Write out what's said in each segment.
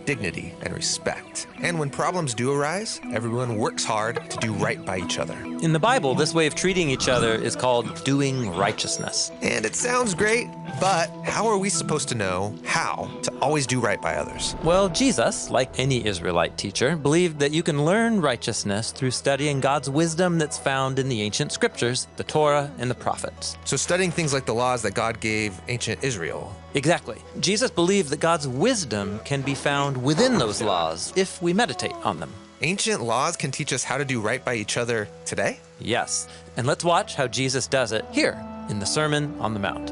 dignity and respect. And when problems do arise, everyone works hard to do right by each other. In the Bible, this way of treating each other is called doing righteousness. And it sounds great, but how are we supposed to know how to always do right by others? Well, Jesus, like any Israelite teacher, believed that you can learn righteousness through studying God's wisdom that's found in the ancient scriptures, the Torah and the prophets. So studying things like the laws that God gave ancient Israel. Exactly. Jesus believed that God's wisdom can be found within those laws if we meditate on them. Ancient laws can teach us how to do right by each other today? Yes. And let's watch how Jesus does it here in the Sermon on the Mount.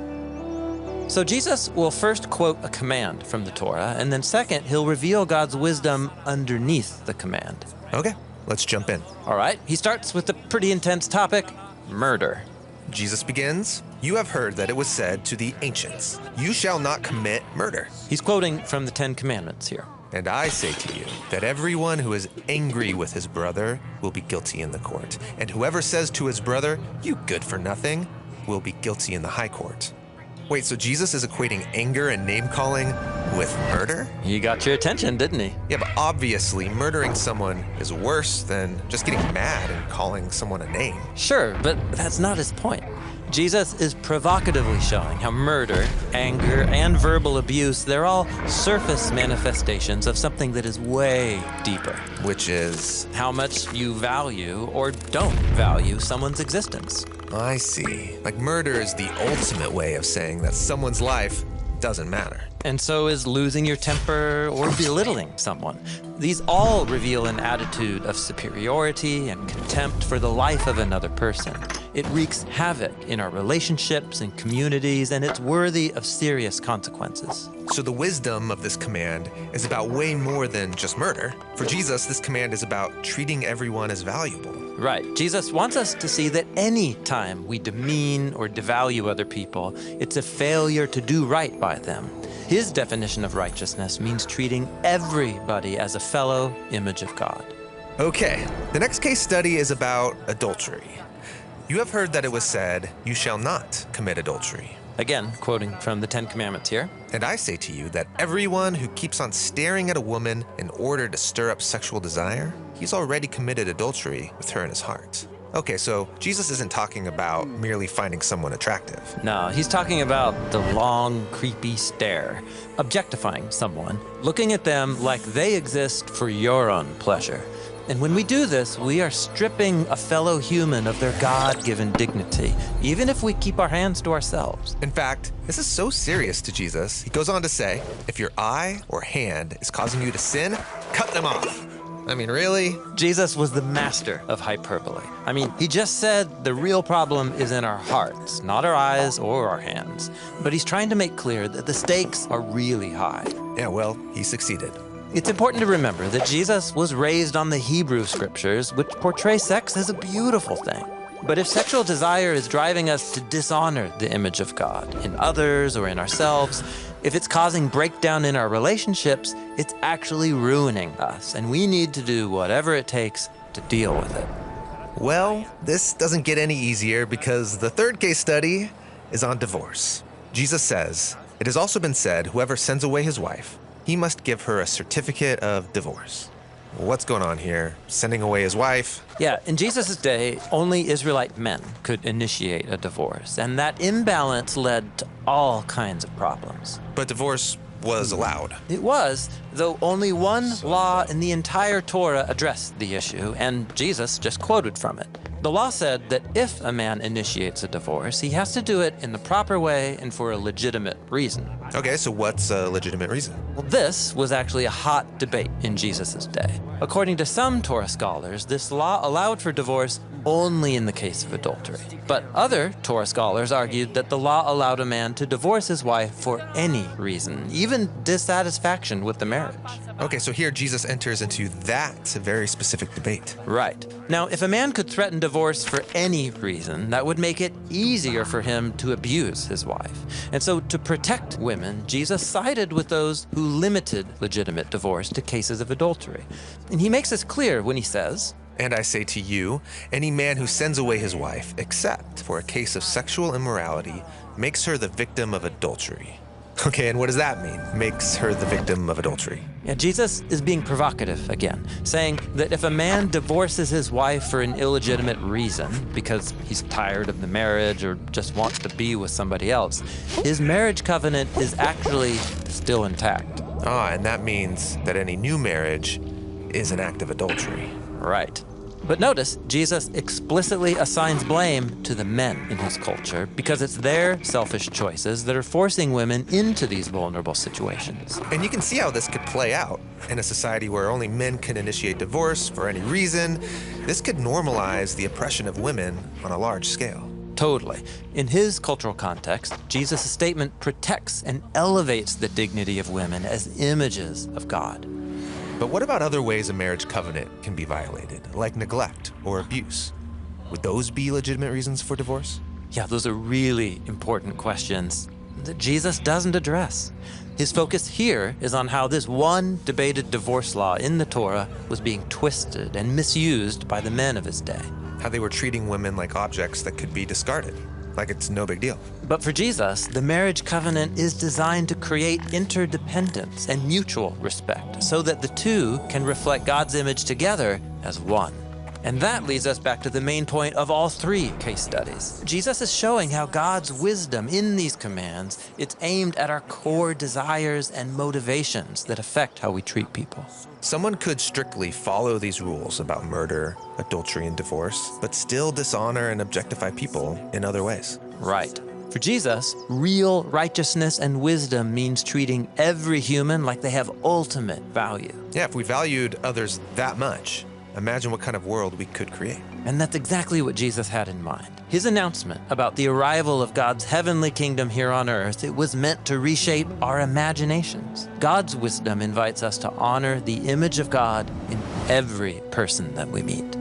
So Jesus will first quote a command from the Torah, and then second, he'll reveal God's wisdom underneath the command. Okay, let's jump in. All right, he starts with a pretty intense topic, murder. Jesus begins, "You have heard that it was said to the ancients, 'You shall not commit murder.' He's quoting from the Ten Commandments here. And I say to you that everyone who is angry with his brother will be guilty in the court. And whoever says to his brother, 'You good for nothing,' will be guilty in the high court." Wait, so Jesus is equating anger and name-calling with murder? He got your attention, didn't he? Yeah, but obviously murdering someone is worse than just getting mad and calling someone a name. Sure, but that's not his point. Jesus is provocatively showing how murder, anger, and verbal abuse, they're all surface manifestations of something that is way deeper. Which is? How much you value or don't value someone's existence. I see. Like murder is the ultimate way of saying that someone's life doesn't matter. And so is losing your temper or belittling someone. These all reveal an attitude of superiority and contempt for the life of another person. It wreaks havoc in our relationships and communities, and it's worthy of serious consequences. So the wisdom of this command is about way more than just murder. For Jesus, this command is about treating everyone as valuable. Right. Jesus wants us to see that any time we demean or devalue other people, it's a failure to do right by them. His definition of righteousness means treating everybody as a fellow image of God. Okay, the next case study is about adultery. You have heard that it was said, 'You shall not commit adultery.' Again, quoting from the Ten Commandments here. And I say to you that everyone who keeps on staring at a woman in order to stir up sexual desire, he's already committed adultery with her in his heart." Okay, so Jesus isn't talking about merely finding someone attractive. No, he's talking about the long, creepy stare, objectifying someone, looking at them like they exist for your own pleasure. And when we do this, we are stripping a fellow human of their God-given dignity, even if we keep our hands to ourselves. In fact, this is so serious to Jesus. He goes on to say, if your eye or hand is causing you to sin, cut them off. I mean, really? Jesus was the master of hyperbole. I mean, he just said the real problem is in our hearts, not our eyes or our hands. But he's trying to make clear that the stakes are really high. Yeah, well, he succeeded. It's important to remember that Jesus was raised on the Hebrew scriptures, which portray sex as a beautiful thing. But if sexual desire is driving us to dishonor the image of God in others or in ourselves, if it's causing breakdown in our relationships, it's actually ruining us, and we need to do whatever it takes to deal with it. Well, this doesn't get any easier because the third case study is on divorce. Jesus says, "It has also been said, whoever sends away his wife, he must give her a certificate of divorce." What's going on here? Sending away his wife? Yeah, in Jesus' day, only Israelite men could initiate a divorce, and that imbalance led to all kinds of problems. But divorce was allowed. It was, though only one law in the entire Torah addressed the issue, and Jesus just quoted from it. The law said that if a man initiates a divorce, he has to do it in the proper way and for a legitimate reason. Okay, so what's a legitimate reason? Well, this was actually a hot debate in Jesus' day. According to some Torah scholars, this law allowed for divorce only in the case of adultery. But other Torah scholars argued that the law allowed a man to divorce his wife for any reason, even dissatisfaction with the marriage. Okay, so here Jesus enters into that very specific debate. Right. Now, if a man could threaten divorce for any reason, that would make it easier for him to abuse his wife. And so to protect women, Jesus sided with those who limited legitimate divorce to cases of adultery. And he makes this clear when he says, "And I say to you, any man who sends away his wife, except for a case of sexual immorality, makes her the victim of adultery." Okay, and what does that mean? Makes her the victim of adultery. Yeah, Jesus is being provocative again, saying that if a man divorces his wife for an illegitimate reason, because he's tired of the marriage or just wants to be with somebody else, his marriage covenant is actually still intact. And that means that any new marriage is an act of adultery. Right. But notice, Jesus explicitly assigns blame to the men in his culture because it's their selfish choices that are forcing women into these vulnerable situations. And you can see how this could play out in a society where only men can initiate divorce for any reason. This could normalize the oppression of women on a large scale. Totally. In his cultural context, Jesus' statement protects and elevates the dignity of women as images of God. But what about other ways a marriage covenant can be violated, like neglect or abuse? Would those be legitimate reasons for divorce? Yeah, those are really important questions that Jesus doesn't address. His focus here is on how this one debated divorce law in the Torah was being twisted and misused by the men of his day. How they were treating women like objects that could be discarded, like it's no big deal. But for Jesus, the marriage covenant is designed to create interdependence and mutual respect so that the two can reflect God's image together as one. And that leads us back to the main point of all three case studies. Jesus is showing how God's wisdom in these commands, it's aimed at our core desires and motivations that affect how we treat people. Someone could strictly follow these rules about murder, adultery, and divorce, but still dishonor and objectify people in other ways. Right. For Jesus, real righteousness and wisdom means treating every human like they have ultimate value. Yeah, if we valued others that much, imagine what kind of world we could create. And that's exactly what Jesus had in mind. His announcement about the arrival of God's heavenly kingdom here on earth, it was meant to reshape our imaginations. God's wisdom invites us to honor the image of God in every person that we meet.